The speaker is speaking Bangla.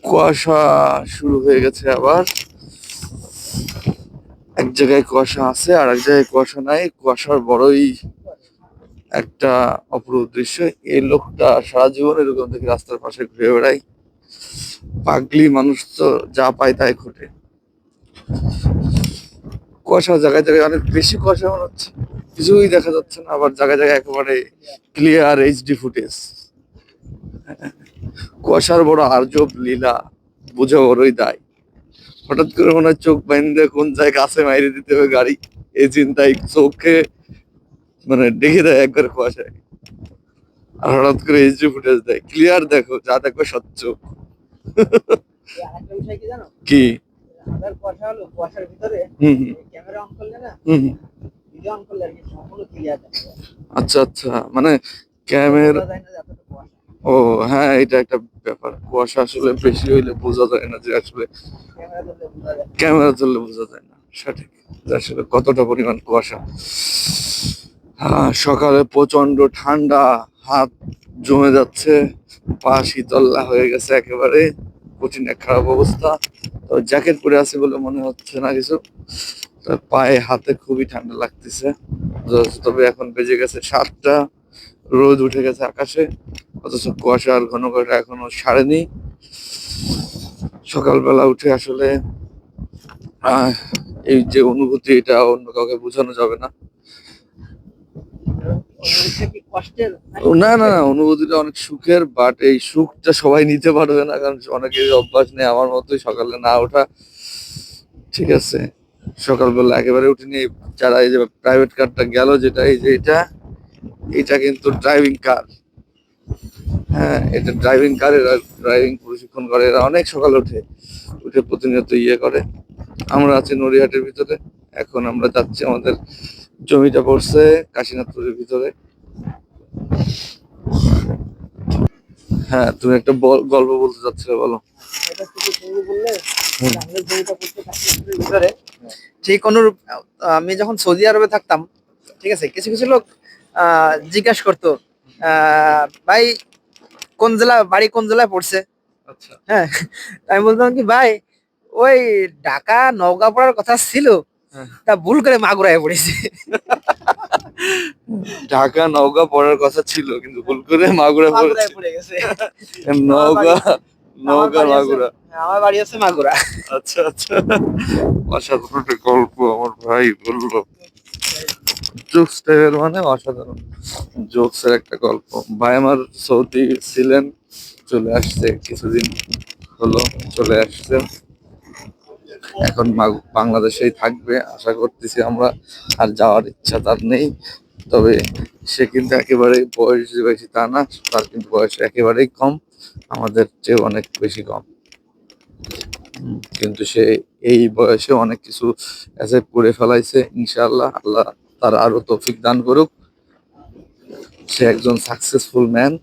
কুয়াশা শুরু হয়ে গেছে আবার। এক জায়গায় কুয়াশা আছে আর এক জায়গায় কুয়াশা নাই, কুয়াশার বড়ই একটা অপরূপ দৃশ্য। এই লোকটা সারা জীবন এরকম থেকে রাস্তার পাশে ঘুরে বেড়ায়। পাগলি মানুষ তো যা পায় তাই ঘটে। কুয়াশা জায়গায় জায়গায় অনেক বেশি কুয়াশা মনে হচ্ছে, কিছুই দেখা যাচ্ছে না। আবার জায়গায় জায়গায় একেবারে ক্লিয়ার এইচডি ফুটেজ। কুয়াশার বড় আজব লীলা, বোঝা বড়ই দায়। হঠাৎ করে মনে হয় চোখ বাইন্দে কোন জায়গায় কাছে মাইরে দিতে হবে গাড়ি, এই চিন্তায় চোখে মানে ডেকে দেয় একবার কুয়াশায়। আর হঠাৎ করে এইচডি ফুটেজ দেয়, ক্লিয়ার দেখো, যা দেখো স্বচ্ছ। আরেকটা বিষয় কি জানো? কি? হাজার কুয়াশা হলো, কুয়াশার ভিতরে হুম হুম ক্যামেরা অন করলে না, হুম হুম। ভিডিও অন করলে আর কি সম্পূর্ণ ক্লিয়ার দেখা যায়। আচ্ছা আচ্ছা, মানে বোঝা ক্যামেরা। যায় না যে এতটা কুয়াশা। ও হ্যাঁ, এটা একটা ব্যাপার। কুয়াশা আসলে বেশি হইলে বোঝা যায় না যে আসলে, ক্যামেরা ধরলে বোঝা যায়। ক্যামেরা ধরলে বোঝা যায় না সঠিক যে আসলে কতটা পরিমাণ কুয়াশা। হ্যাঁ, সকালে প্রচন্ড ঠান্ডা, হাত জমে যাচ্ছে, পা শীতল্লা হয়ে গেছে একেবারে, কঠিন এক খারাপ অবস্থা। তো জ্যাকেট পরে আছে বলে মনে হচ্ছে না কিছু, তার পায়ে হাতে খুবই ঠান্ডা লাগতেছে। তবে এখন বেজে গেছে 7টা, রোদ উঠে গেছে আকাশে, অথচ কুয়াশার ঘন ঘটা এখনো সারেনি। সকালবেলা উঠে আসলে আহ এই যে অনুভূতি, এটা অন্য কাউকে বোঝানো যাবে না। অনুভূতিটা কি কষ্টের নাকি না না সুখের? না, অনুভূতিটা অনেক সুখের, বাট এই সুখটা সবাই নিতে পারবে না, কারণ অনেকের অভ্যাস নেই আমার মতোই সকালে না ওঠা। ঠিক আছে, সকালবেলা একেবারে উঠিনি। যারা এই যে প্রাইভেট কারটা গেল, যেটা এই যে এটা, এটা কিন্তু ড্রাইভিং কার। হ্যাঁ, এটা ড্রাইভিং কার, এরা ড্রাইভিং প্রশিক্ষণ করে, এরা অনেক সকালে উঠে উঠে প্রতিনিয়ত ইয়ে করে। আমরা আছি নড়িয়াটের ভিতরে, এখন আমরা যাচ্ছি, আমাদের জমিটা পড়ছে কাশীনাথপুরের ভিতরে। হ্যাঁ, তুমি একটা গল্প বলতে চাচ্ছিলে, বলো। এটা থেকে তুমি বললে হুম। যে আমাদের জমিটা পড়ছে কাশ্মীরের ভিতরে। ঠিক অনুরূপ আমি যখন সৌদি আরবে থাকতাম, ঠিক আছে, কিছু কিছু লোক জিজ্ঞাসা করতো, ভাই কোন জেলা, বাড়ি কোন জেলায় পড়ছে? আচ্ছা। হ্যাঁ, আমি বলতাম কি ভাই, ওই ঢাকা নওগাঁ পড়ার কথা ছিল, হ্যাঁ। তা ভুল করে মাগুরায় পড়েছে। ঢাকা নওগাঁ পড়ার কথা ছিল, কিন্তু ভুল করে মাগুরা মাগুরায় পড়েছে। পড়ে গেছে। আমার বাড়ি নওগাঁ, আমার নওগাঁ বাড়ি আছে, মাগুরা। হ্যাঁ, আমার বাড়ি আছে মাগুরা। আচ্ছা আচ্ছা, অসাধারণ একটা গল্প আমার ভাই বললো। জোকস টাইপের, মানে অসাধারণ জোকসের একটা গল্প। ভাই আমার সৌদি ছিলেন, চলে আসছে কিছুদিন হলো, চলে আসছে, এখন বাংলাদেশেই থাকবে আশা করতেছি আমরা। আর যাওয়ার ইচ্ছা তার নেই। তবে সে কিন্তু একেবারে বয়স যে বেশি তা না, তার কিন্তু বয়স একেবারেই কম, আমাদের চেয়ে অনেক বেশি কম। কিন্তু সে এই বয়সে অনেক কিছু অ্যাচিভ করে ফেলাইছে। ইনশাআল্লাহ, আল্লাহ তার আরো তৌফিক দান করুক। সে একজন সাকসেসফুল ম্যান।